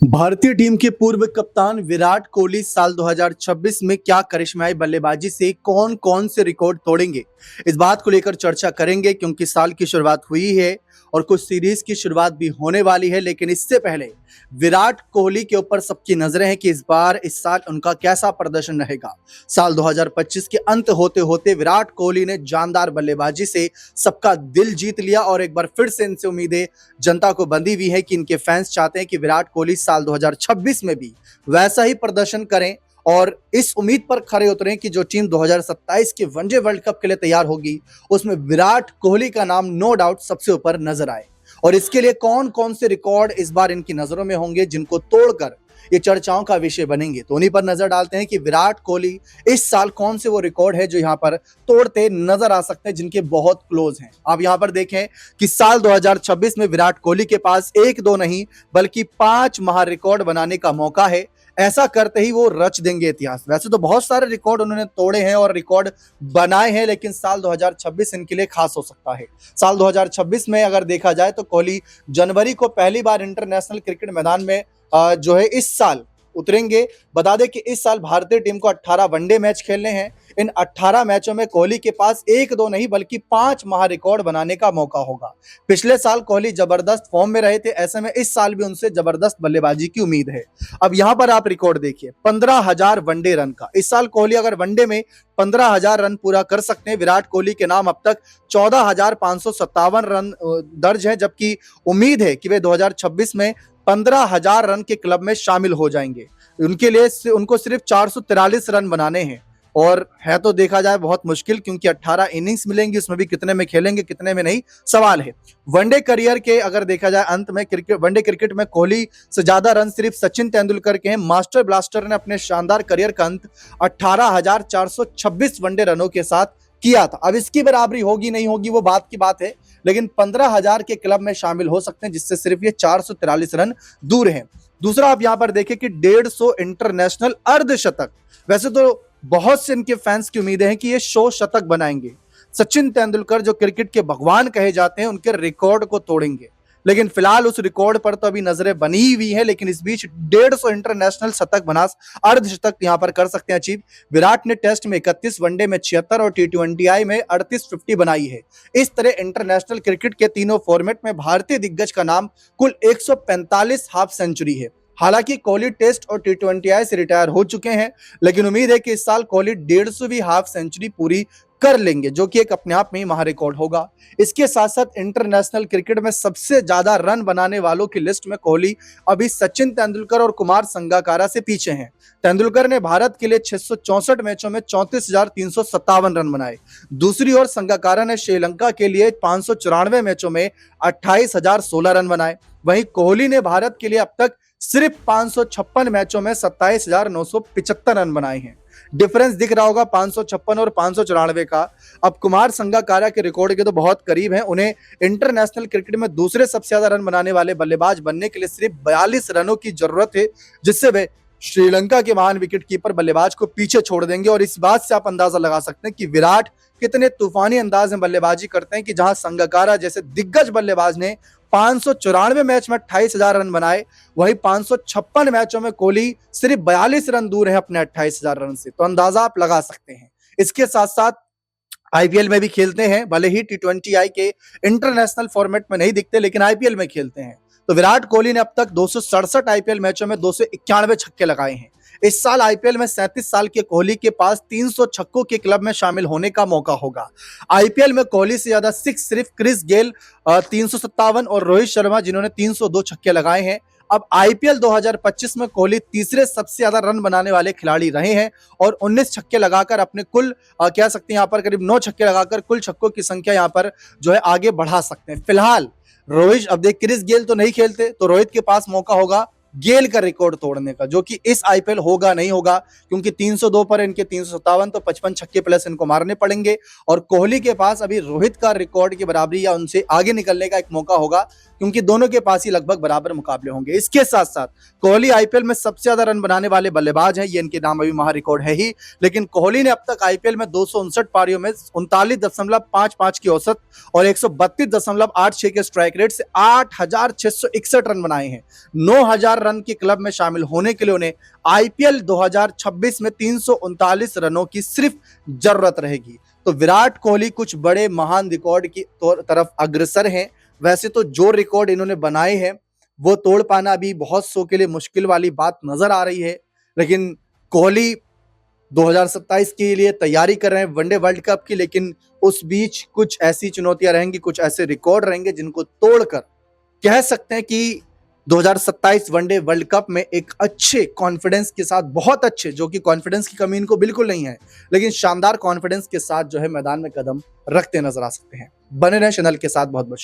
भारतीय टीम के पूर्व कप्तान विराट कोहली साल 2026 में क्या करिश्माई बल्लेबाजी से कौन कौन से रिकॉर्ड तोड़ेंगे, इस बात को लेकर चर्चा करेंगे क्योंकि साल की शुरुआत हुई है और कुछ सीरीज की शुरुआत भी होने वाली है। लेकिन इससे पहले विराट कोहली के ऊपर सबकी नजरें हैं कि इस साल उनका कैसा प्रदर्शन रहेगा। साल 2025 के अंत होते होते विराट कोहली ने जानदार बल्लेबाजी से सबका दिल जीत लिया और एक बार फिर से इनसे उम्मीदें जनता को बंधी हुई है कि इनके फैंस चाहते हैं कि विराट कोहली साल 2026 में भी वैसा ही प्रदर्शन करें और इस उम्मीद पर खरे उतरें कि जो टीम 2027 के वनडे वर्ल्ड कप के लिए तैयार होगी उसमें विराट कोहली का नाम नो डाउट सबसे ऊपर नजर आए। और इसके लिए कौन कौन से रिकॉर्ड इस बार इनकी नजरों में होंगे जिनको तोड़कर ये चर्चाओं का विषय बनेंगे, तो उन्हीं पर नजर डालते हैं कि विराट कोहली इस साल कौन से वो रिकॉर्ड है जो यहाँ पर तोड़ते नजर आ सकते हैं, जिनके बहुत क्लोज हैं। आप यहाँ पर देखें कि साल 2026 में विराट कोहली के पास एक दो नहीं बल्कि 5 महा रिकॉर्ड बनाने का मौका है। ऐसा करते ही वो रच देंगे इतिहास। वैसे तो बहुत सारे रिकॉर्ड उन्होंने तोड़े हैं और रिकॉर्ड बनाए हैं, लेकिन साल 2026 इनके लिए खास हो सकता है। साल 2026 में अगर देखा जाए तो कोहली जनवरी को पहली बार इंटरनेशनल क्रिकेट मैदान में जो है इस साल उतरेंगे। बता दें कि इस साल भारतीय टीम को 18 वनडे मैच खेलने हैं। इन 18 मैचों में कोहली के पास एक दो नहीं बल्कि 5 महा रिकॉर्ड बनाने का मौका होगा। पिछले साल कोहली जबरदस्त फॉर्म में रहे थे, ऐसे में इस साल भी उनसे जबरदस्त बल्लेबाजी की उम्मीद है। अब यहां पर आप रिकॉर्ड देखिए 15,000 वनडे रन का। इस साल कोहली अगर वनडे में 15,000 रन पूरा कर सकते हैं, विराट कोहली के नाम अब तक 14,557 रन दर्ज है, जबकि उम्मीद है कि वे 2026 में 15,000 रन के क्लब में शामिल हो जाएंगे। उनके लिए उनको सिर्फ 443 रन बनाने हैं और है तो देखा जाए बहुत मुश्किल, क्योंकि 18 इनिंग्स मिलेंगी, उसमें भी कितने में खेलेंगे कितने में नहीं सवाल है। वनडे करियर के अगर देखा जाए अंत में वनडे क्रिकेट में कोहली से ज्यादा रन सिर्फ सचिन तेंदुलकर के हैं। मास्टर ब्लास्टर ने अपने शानदार करियर का अंत 18,426 वनडे रनों के साथ किया था। अब इसकी बराबरी होगी नहीं होगी वो बात की बात है, लेकिन 15,000 के क्लब में शामिल हो सकते हैं, जिससे सिर्फ ये 443 रन दूर हैं। दूसरा आप यहां पर देखें कि 150 इंटरनेशनल अर्धशतक। वैसे तो बहुत से इनके फैंस की उम्मीदें हैं कि ये 100 शतक बनाएंगे। सचिन तेंदुलकर जो क्रिकेट के भगवान कहे जाते हैं उनके रिकॉर्ड को तोड़ेंगे, लेकिन फिलहाल उस रिकॉर्ड पर तो अभी नजरें बनी हुई है। लेकिन इस बीच 150 इंटरनेशनल शतक बना अर्धशतक यहां पर कर सकते हैं अचीव। विराट ने टेस्ट में 31, वनडे में 76 और T20I में 38 50 बनाई है। इस तरह इंटरनेशनल क्रिकेट के तीनों फॉर्मेट में भारतीय दिग्गज का नाम कुल 145 हाफ सेंचुरी है। हालांकि कोहली टेस्ट और T20I से रिटायर हो चुके हैं, लेकिन उम्मीद है कि इस साल कोहली 150वीं हाफ सेंचुरी पूरी कर लेंगे, जो कि एक अपने आप में महा रिकॉर्ड होगा। इसके साथ साथ इंटरनेशनल क्रिकेट में सबसे ज्यादा रन बनाने वालों की लिस्ट में कोहली अभी सचिन तेंदुलकर और कुमार संगकारा से पीछे हैं। तेंदुलकर ने भारत के लिए 664 मैचों में 34,357 रन बनाए। दूसरी ओर संगकारा ने श्रीलंका के लिए 594 मैचों में 28,016 रन बनाए। वहीं कोहली ने भारत के लिए अब तक सिर्फ 556 मैचों में 27,975 रन बनाए हैं। डिफरेंस दिख रहा होगा 556 और 594 का। अब कुमार संगकारा के रिकॉर्ड के तो बहुत करीब हैं। उन्हें इंटरनेशनल क्रिकेट में दूसरे सबसे ज्यादा रन बनाने वाले बल्लेबाज बनने के लिए सिर्फ 42 रनों की जरूरत है, जिससे वे श्रीलंका के महान विकेटकीपर बल्लेबाज को पीछे छोड़ देंगे। और इस बात से आप अंदाजा लगा सकते हैं कि विराट कितने तूफानी अंदाज में बल्लेबाजी करते हैं कि जहां संगकारा जैसे दिग्गज बल्लेबाज ने 594 मैच में 28,000 रन बनाए, वहीं 556 मैचों में कोहली सिर्फ 42 रन दूर है अपने 28,000 रन से। तो अंदाजा आप लगा सकते हैं। इसके साथ साथ आईपीएल में भी खेलते हैं, भले ही T20I के इंटरनेशनल फॉर्मेट में नहीं दिखते, लेकिन आईपीएल में खेलते हैं। तो विराट कोहली ने अब तक 267 आईपीएल मैचों में 291 छक्के लगाए हैं। इस साल आईपीएल में 37 साल के कोहली के पास 300 छक्कों के क्लब में शामिल होने का मौका होगा। आईपीएल में कोहली से ज्यादा सिक्स सिर्फ क्रिस गेल 357 और रोहित शर्मा जिन्होंने 302 छक्के लगाए हैं। अब आईपीएल 2025 में कोहली तीसरे सबसे ज्यादा रन बनाने वाले खिलाड़ी रहे हैं और 19 छक्के लगाकर अपने कुल कह सकते हैं यहाँ पर करीब 9 छक्के लगाकर कुल छक्कों की संख्या यहाँ पर जो है आगे बढ़ा सकते हैं। फिलहाल रोहित, अब देख क्रिस गेल तो नहीं खेलते, तो रोहित के पास मौका होगा गेल का रिकॉर्ड तोड़ने का, जो कि इस आईपीएल होगा नहीं होगा, क्योंकि 302 पर इनके 357, तो 55 छक्के प्लस इनको मारने पड़ेंगे। और कोहली के पास अभी रोहित का रिकॉर्ड की बराबरी या उनसे आगे निकलने का एक मौका होगा, क्योंकि दोनों के पास ही लगभग बराबर मुकाबले होंगे। इसके साथ साथ कोहली आईपीएल में सबसे ज्यादा रन बनाने वाले बल्लेबाज हैं, ये इनके नाम अभी महा रिकॉर्ड है ही, लेकिन कोहली ने अब तक आईपीएल में 259 पारियों में 39.55 की औसत और 132.86 के स्ट्राइक रेट से 8,661 रन बनाए हैं। 9,000 रन के क्लब में शामिल होने के लिए उन्हें आईपीएल 2026 में 339 रनों की सिर्फ जरूरत रहेगी। तो विराट कोहली कुछ बड़े महान रिकॉर्ड की तरफ अग्रसर हैं। वैसे तो जो रिकॉर्ड इन्होंने बनाए हैं वो तोड़ पाना अभी बहुत सौ के लिए मुश्किल वाली बात नजर आ रही है, लेकिन कोहली 2027 के लिए तैयारी कर रहे हैं वनडे वर्ल्ड कप की, लेकिन उस बीच कुछ ऐसी चुनौतियां रहेंगी, कुछ ऐसे रिकॉर्ड रहेंगे जिनको तोड़कर कह सकते हैं कि 2027 वनडे वर्ल्ड कप में एक अच्छे कॉन्फिडेंस के साथ, बहुत अच्छे, जो कि कॉन्फिडेंस की कमी इनको बिल्कुल नहीं है, लेकिन शानदार कॉन्फिडेंस के साथ जो है मैदान में कदम रखते नजर आ सकते हैं। बने रहें चैनल के साथ। बहुत बहुत